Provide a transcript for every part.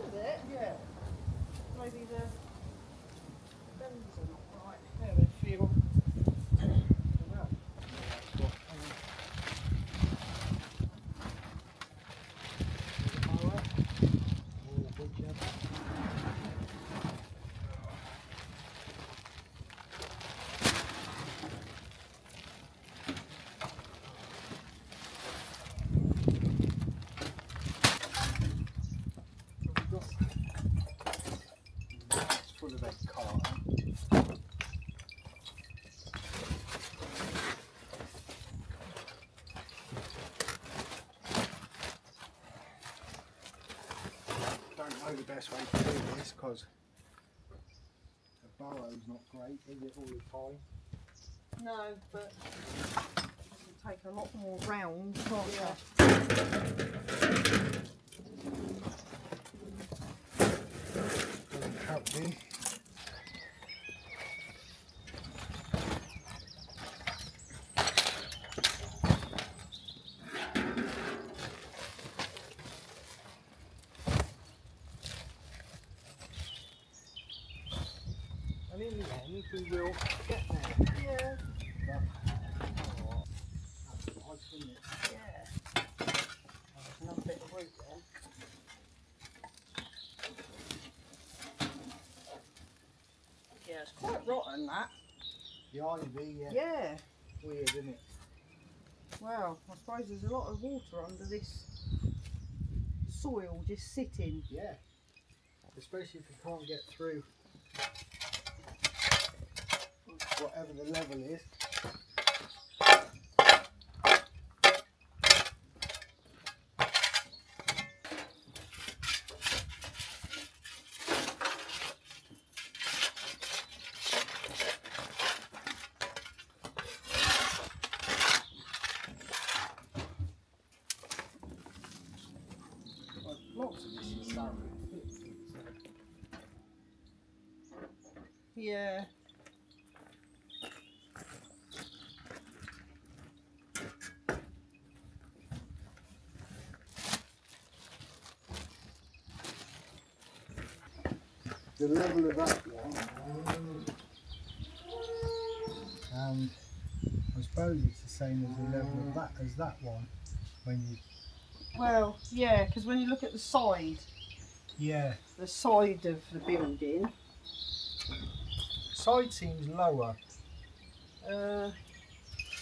Is it? Yeah. Maybe the bends are not right. Yeah, they feel. Well, it's full of egg carton. Don't know the best way to do this because the burrow's not great, is it, all the time? No, but it'll take a lot more rounds, can't Yeah. Doesn't help me. And in the end, we will get there. Yeah. But, oh, that's nice, isn't it? Yeah. There's another bit of root there. Yeah, it's quite rotten that. The ivy, yeah. Yeah. Weird, isn't it? Well, I suppose there's a lot of water under this soil just sitting. Yeah. Especially if you can't get through whatever the level is. Lots of this is so. Yeah. The level of that one, and I suppose it's the same as the level of that as that one. When you, Well, yeah, because when you look at the side of the building, side seems lower.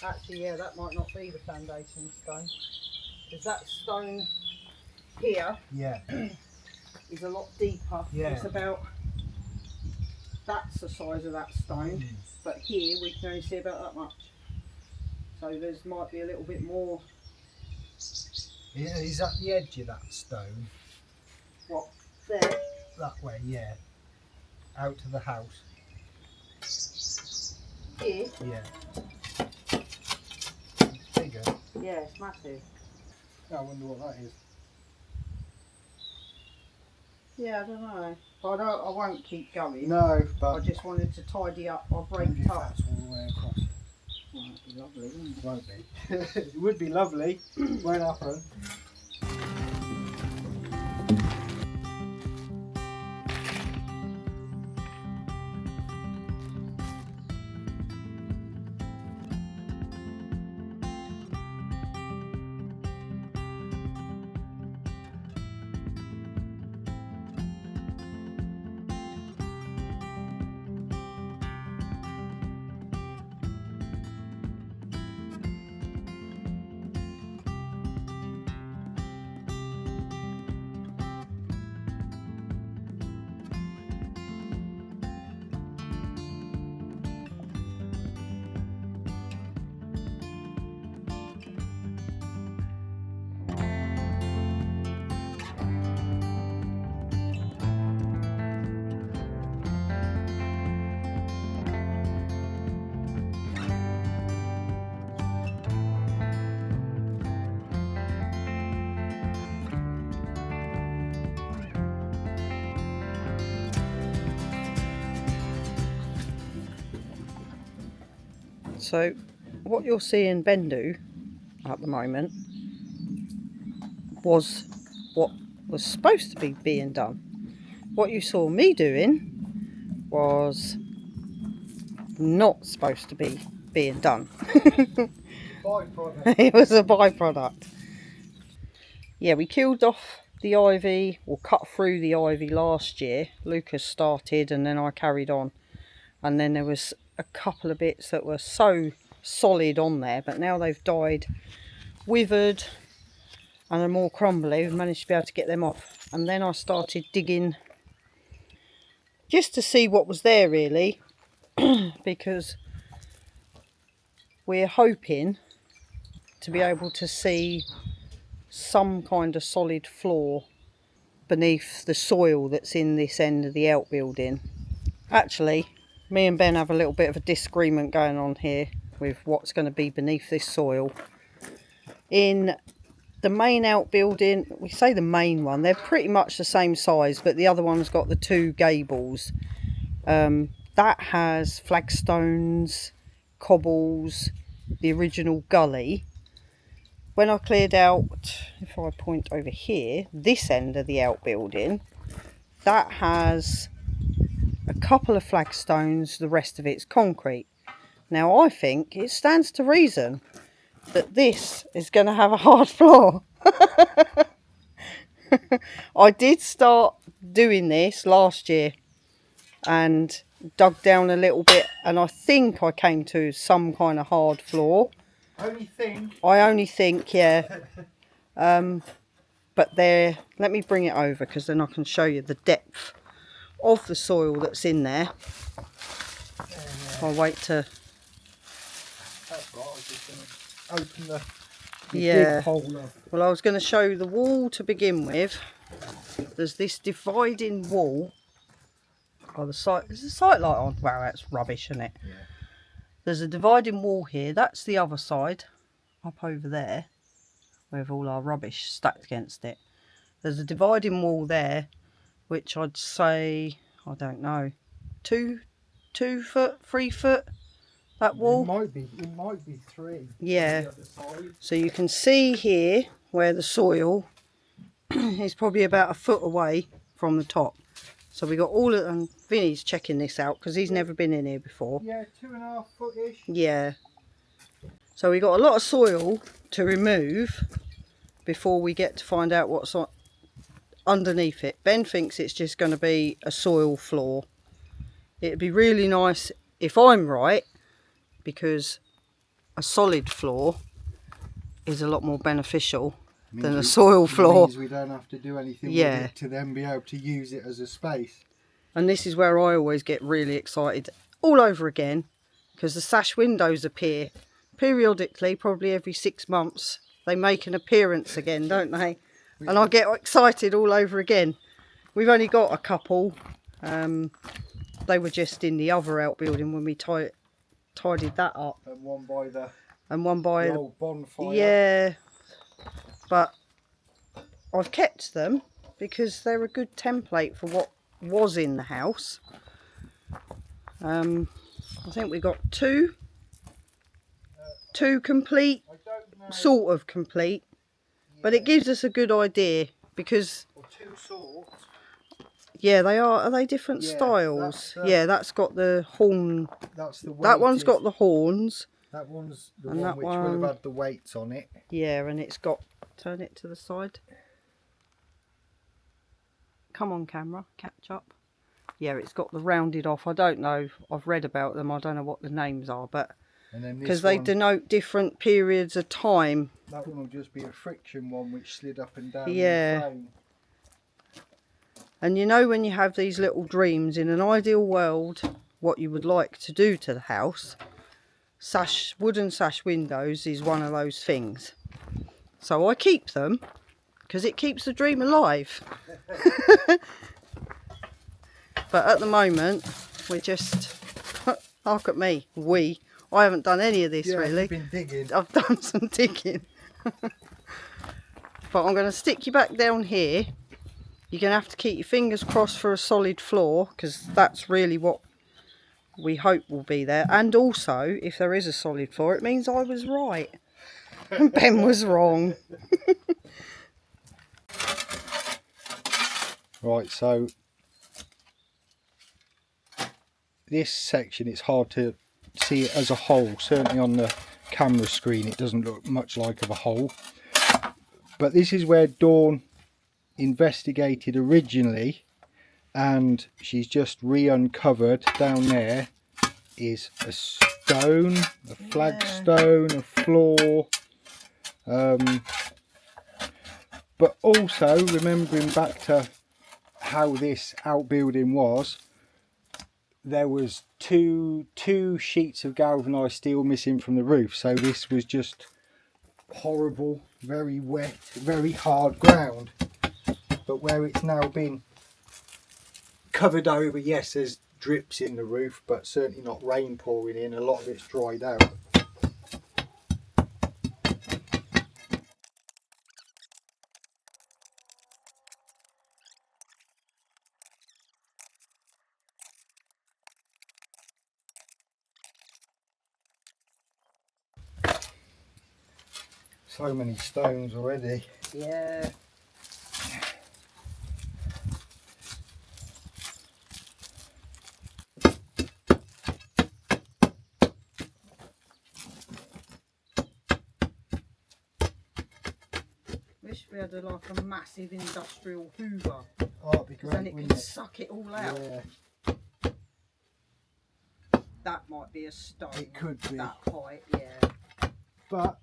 actually, yeah, that might not be the foundation stone, because that stone here Yeah, is a lot deeper. Yeah. It's about, that's the size of that stone, but here we can only see about that much. So there's might be a little bit more. yeah. Is that the edge of that stone? What, there? That way, yeah. Out to the house. Here? Yeah. It's bigger. Yeah, it's massive. I wonder what that is. Yeah, I don't know. But I won't keep going. No, but I just wanted to tidy up. I wonder braked if up. that's all the way across. Well, that'd be lovely, wouldn't it? It won't be. It would be lovely. Won't happen. So, what you're seeing Ben do at the moment was what was supposed to be being done. what you saw me doing was not supposed to be being done. Byproduct. It was a byproduct. Yeah, we killed off the ivy, or cut through the ivy last year. Lucas started and then I carried on. And then there was a couple of bits that were so solid on there, but now they've died, withered, and are more crumbly. We've managed to be able to get them off. And then I started digging just to see what was there really, because we're hoping to be able to see some kind of solid floor beneath the soil that's in this end of the outbuilding. Actually, me and Ben have a little bit of a disagreement going on here with what's going to be beneath this soil. In the main outbuilding, we say the main one, they're pretty much the same size, but the other one's got the two gables. That has flagstones, cobbles, the original gully. When I cleared out, if I point over here, this end of the outbuilding, that has a couple of flagstones, the rest of it's concrete. Now I think it stands to reason that this is going to have a hard floor. I did start doing this last year and dug down a little bit, and I think I came to some kind of hard floor. I only think, yeah. But there, let me bring it over because then I can show you the depth of the soil that's in there. I'll wait to... That's right, I was just going to open the Yeah. big hole up. Well, I was going to show you the wall to begin with. There's this dividing wall. Oh, is the sight light on? Wow, that's rubbish, isn't it? Yeah. There's a dividing wall here. That's the other side, up over there, with all our rubbish stacked against it. There's a dividing wall there, which I'd say, I don't know, 2 foot, 3 foot, that wall. It might be 3. Yeah. On the other side. So you can see here where the soil is probably about a foot away from the top. So we got all of them. Vinny's checking this out because he's never been in here before. Yeah, 2.5 foot-ish. Yeah. So we got a lot of soil to remove before we get to find out what's underneath it. Ben thinks it's just going to be a soil floor. It'd be really nice if I'm right, because a solid floor is a lot more beneficial than a soil floor. Means we don't have to do anything with Yeah. it to then be able to use it as a space. And this is where I always get really excited all over again, because the sash windows appear periodically, probably every 6 months. They make an appearance again, don't they? And I get excited all over again. We've only got a couple. They were just in the other outbuilding when we tidied that up. And one by the the old bonfire. Yeah, but I've kept them because they're a good template for what was in the house. I think we got two complete, I don't know. sort of complete, but it gives us a good idea because, Or 2 sorts. yeah, they are they different Yeah, styles? Yeah, that's got the horn. That's the That one's weighted. got the horns. That one's the and one that which would one- have had the weights on it. Yeah, and it's got, turn it to the side. Come on camera, catch up. Yeah, it's got the rounded off. I don't know, I've read about them, I don't know what the names are, but And then because this they one, denote different periods of time. that one will just be a friction one which slid up and down Yeah. the frame. And you know, when you have these little dreams, in an ideal world, what you would like to do to the house, wooden sash windows is one of those things. So I keep them because it keeps the dream alive. But at the moment, we're just, look at me, I haven't done any of this, Yeah, really. you've been digging. I've done some digging. But I'm going to stick you back down here. You're going to have to keep your fingers crossed for a solid floor, because that's really what we hope will be there. And also, if there is a solid floor, it means I was right and Ben was wrong. Right, so this section, it's hard to see it as a whole. Certainly on the camera screen it doesn't look much like of a whole, but this is where Dawn investigated originally, and she's just re-uncovered. Down there is a stone, a flagstone, a floor, but also remembering back to how this outbuilding was, there was two sheets of galvanised steel missing from the roof, so this was just horrible, very wet, very hard ground. But where it's now been covered over, yes, there's drips in the roof, but certainly not rain pouring in. A lot of it's dried out. So many stones already. Yeah. Wish we had like a massive industrial hoover. Oh, it'd be great, Then it wouldn't could it? suck it all out. Yeah, That might be a stone. it could be. That height, yeah. But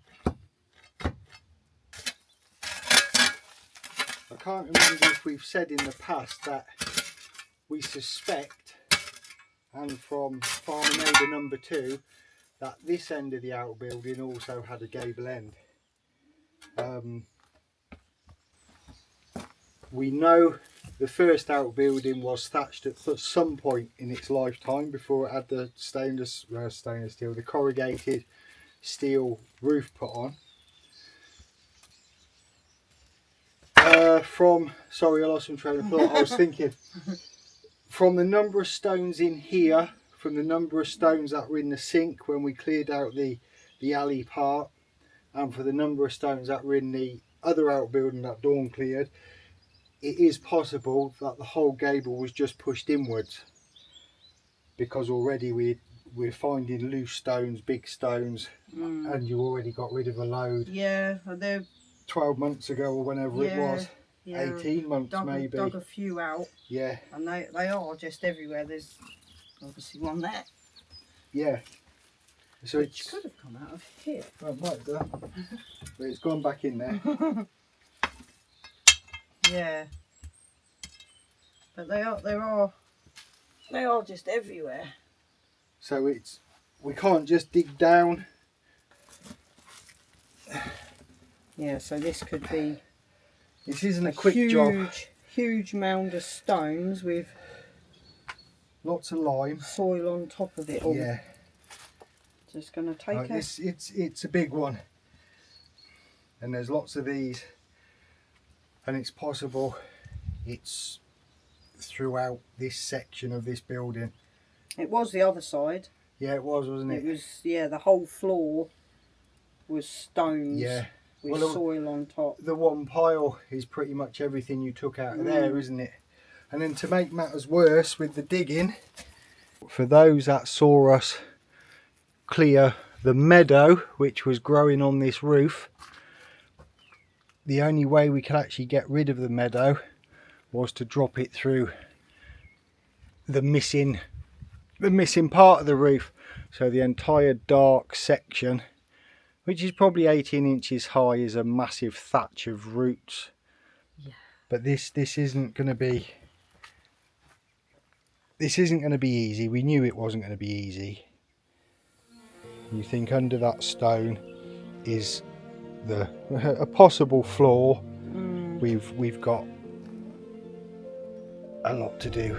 I can't remember if we've said in the past that we suspect, and from farmer neighbour number 2, that this end of the outbuilding also had a gable end. We know the first outbuilding was thatched at some point in its lifetime before it had the stainless steel, the corrugated steel roof put on. Sorry, I lost some train of thought. I was thinking, from the number of stones in here, from the number of stones that were in the sink when we cleared out the alley part, and for the number of stones that were in the other outbuilding that Dawn cleared, it is possible that the whole gable was just pushed inwards, because already we're finding loose stones, big stones, and you already got rid of a load. Yeah, they're 12 months ago or whenever it was. Yeah, 18 months maybe. Dug a few out. Yeah. And they are just everywhere. There's obviously one there. Yeah. So Which could have come out of here. Well, it might have done. But it's gone back in there. Yeah. But they are just everywhere. So we can't just dig down. Yeah, so this could be This isn't a quick job. Huge mound of stones with Lots of lime. soil on top of it all. Yeah. Just going to take it. It's a big one. And there's lots of these. And it's possible it's throughout this section of this building. It was the other side. Yeah, it was, wasn't it? It was, yeah, the whole floor was stones. Yeah. With soil on top. The one pile is pretty much everything you took out of there, isn't it? And then to make matters worse with the digging, for those that saw us clear the meadow which was growing on this roof, the only way we could actually get rid of the meadow was to drop it through the missing part of the roof. So the entire dark section, which is probably 18 inches high, is a massive thatch of roots. Yeah. But this isn't going to be easy. We knew it wasn't going to be easy. You think under that stone is a possible floor. We've got a lot to do.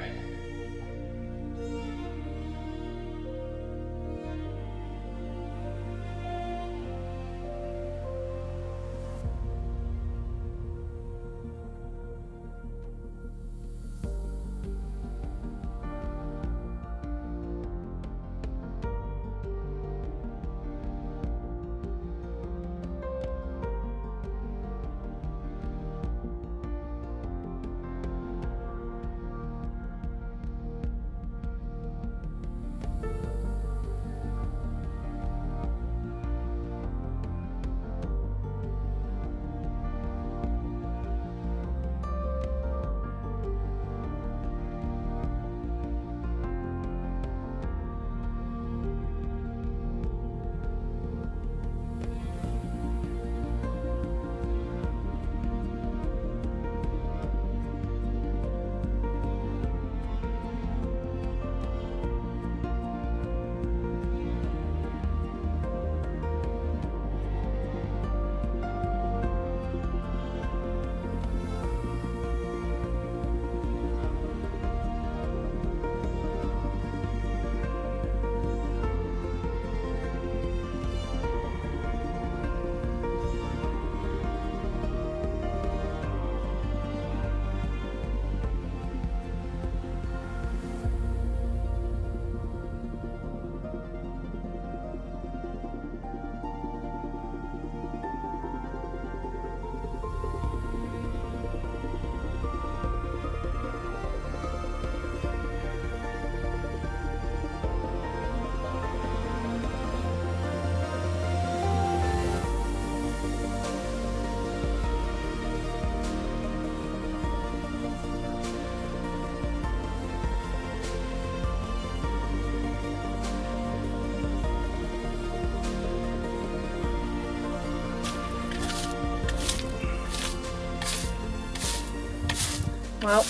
Well,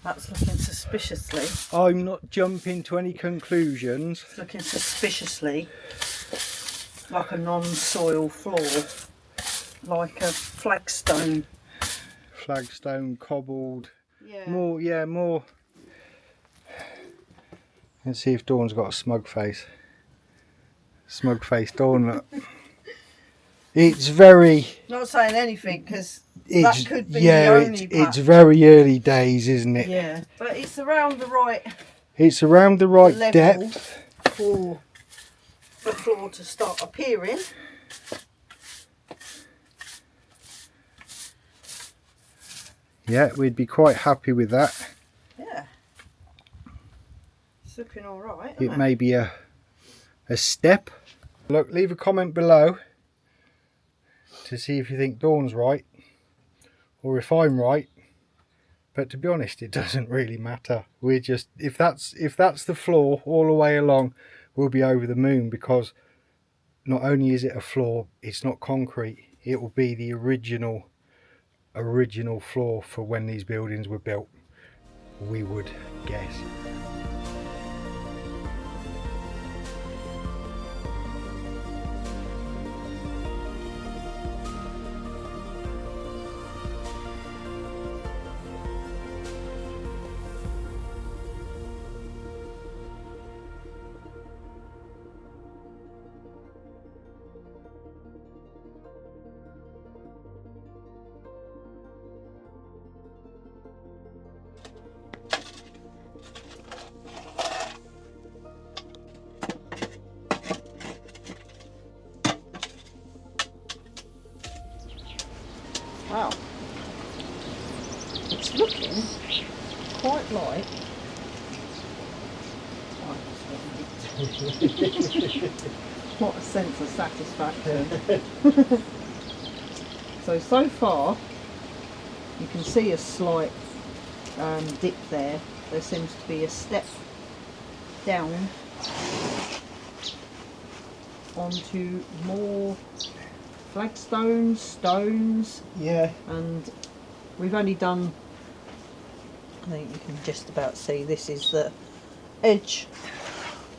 that's looking suspiciously. I'm not jumping to any conclusions. It's looking suspiciously like a non-soil floor, like a flagstone. Flagstone, cobbled. Yeah. More. Let's see if Dawn's got a smug face. Smug face, Dawn. Look. It's very. Not saying anything because that could be the Yeah, only it's patch. very early days, isn't it? Yeah, but it's around the right It's around the right level depth. for the floor to start appearing. Yeah, we'd be quite happy with that. Yeah, it's looking all right. It may be a step. Look, leave a comment below to see if you think Dawn's right or if I'm right. But to be honest, it doesn't really matter. We're just, if that's the floor all the way along, we'll be over the moon, because not only is it a floor, it's not concrete. It will be the original floor for when these buildings were built, we would guess. Wow, it's looking quite like. What a sense of satisfaction. So far, you can see a slight dip there. There seems to be a step down onto more flagstones, stones. Yeah. And we've only done, I think you can just about see, this is the edge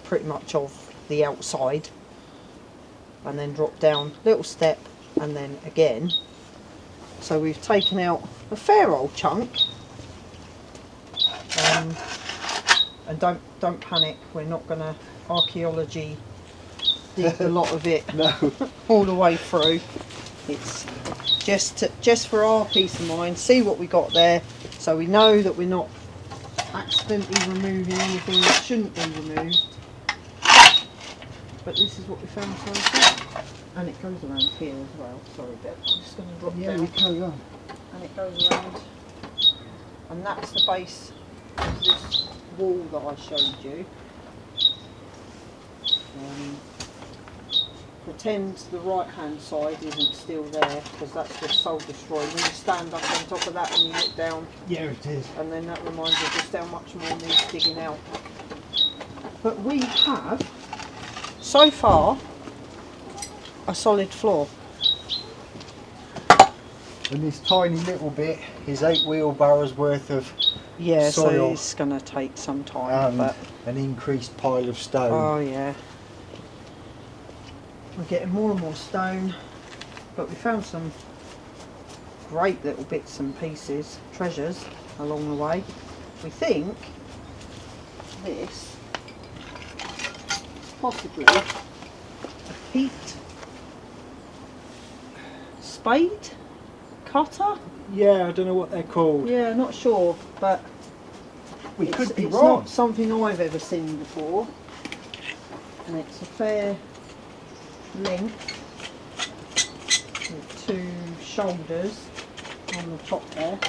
pretty much of the outside, and then drop down, little step, and then again. So we've taken out a fair old chunk, and don't panic, we're not going to archaeology dig a lot of it No. all the way through. It's just for our peace of mind, see what we got there, so we know that we're not accidentally removing anything that shouldn't be removed. But this is what we found so far, and it goes around here as well. Sorry, Deb, I'm just going to drop Yeah, down. we carry on. And it goes around, and that's the base of this wall that I showed you. Pretend the right hand side isn't still there, because that's just soul destroyed. When you stand up on top of that and you look down, Yeah, it is. and then that reminds you just how much more needs digging out. But we have, so far, a solid floor. And this tiny little bit is 8 wheelbarrows worth of Yeah, so soil it's going to take some time. and But an increased pile of stone. oh yeah, we're getting more and more stone, but we found some great little bits and pieces, treasures along the way. We think this is possibly a peat spade cutter. Yeah, I don't know what they're called. Yeah, not sure, but We could be it's wrong. not something I've ever seen before, and it's a fair length with 2 shoulders on the top there,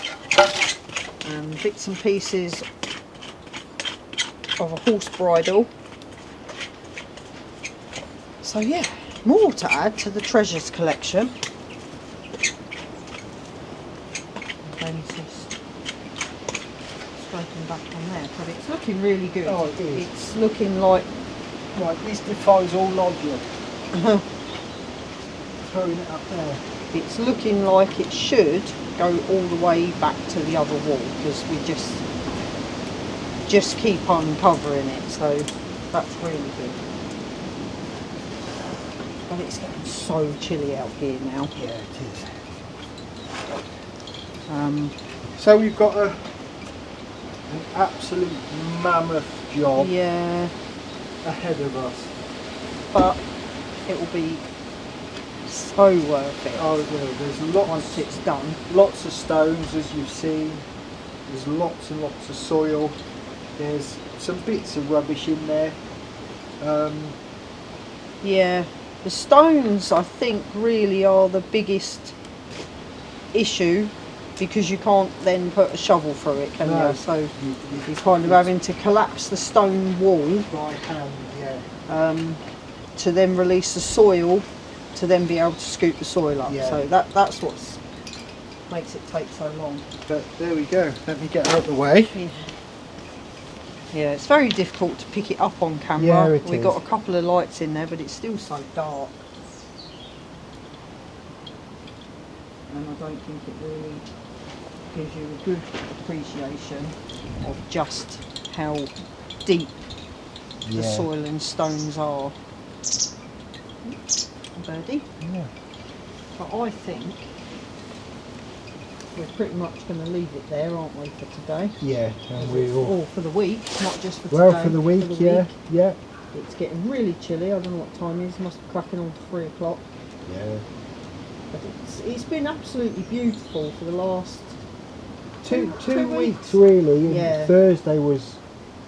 and bits and pieces of a horse bridle. So yeah, more to add to the treasures collection. And then just scraping back on there, but it's looking really good. Oh, it is. It's looking like Right, this defies all logic. Throwing it up there. it's looking like it should go all the way back to the other wall, because we just keep on covering it, so that's really good. But it's getting so chilly out here now. Yeah, it is. Um, So we've got an absolute mammoth job yeah, ahead of us. but it will be so worth it Oh, well, there's once it's done. lots of stones, as you've seen. There's lots and lots of soil. There's some bits of rubbish in there. Yeah, the stones I think really are the biggest issue, because you can't then put a shovel through it, can No. you? So you're kind of having to collapse the stone wall By hand, yeah. to then release the soil, to then be able to scoop the soil up. Yeah. So that's what makes it take so long. But there we go. Let me get out of the way. Yeah. Yeah, it's very difficult to pick it up on camera. Yeah, it We is. got a couple of lights in there, but it's still so dark. And I don't think it really gives you a good appreciation of just how deep the Yeah. soil and stones are. Birdie. Yeah. But I think we're pretty much going to leave it there, aren't we, for today? Yeah, and we all. Or for the week, not just for Well, today. for the week, yeah, yeah. It's getting really chilly. I don't know what time it is. Must be cracking on 3 o'clock. Yeah. But it's been absolutely beautiful for the last Two two weeks really. And Yeah. Thursday was.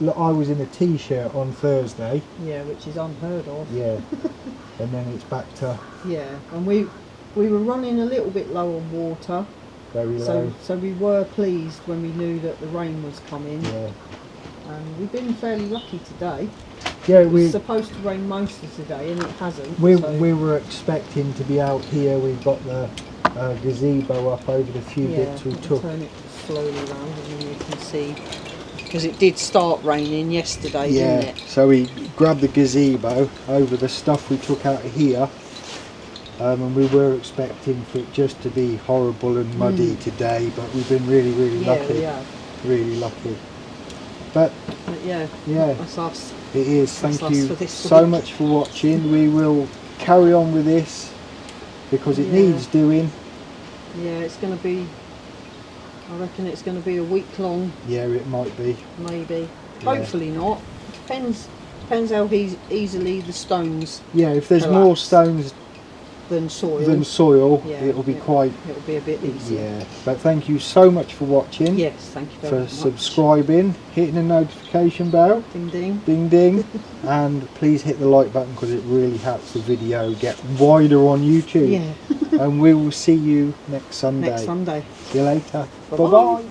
Look, I was in a t-shirt on Thursday. Yeah, which is unheard of. Yeah. And then it's back to Yeah, and we were running a little bit low on water, very low. so we were pleased when we knew that the rain was coming. Yeah. And we've been fairly lucky today. Yeah, It was we supposed to rain most of today, and it hasn't. we so, were expecting to be out here. We've got the gazebo up over the few yeah, bits we I'll took. turn it slowly round, and then you can see, because it did start raining yesterday, Yeah, didn't it? so we grabbed the gazebo over the stuff we took out of here, and we were expecting for it just to be horrible and muddy today, but we've been really, really Yeah, lucky. we have. Really lucky. But But yeah, yeah, that's us. it is. That's Thank us you for this so week. much for watching. We will carry on with this because it Yeah. needs doing. Yeah, it's going to be, I reckon it's going to be a week long, Yeah, it might be. maybe. Yeah. Hopefully not. Depends how easily the stones Yeah, if there's more Collapse. stones than soil. than soil, Yeah, it'll be quite. It'll be a bit easier. Yeah, but thank you so much for watching. Yes, thank you very For much. subscribing, hitting the notification bell, Ding ding. ding ding, and please hit the like button because it really helps the video get wider on YouTube. Yeah. And we will see you next Sunday. Next Sunday. See you later. Bye-bye. Bye bye.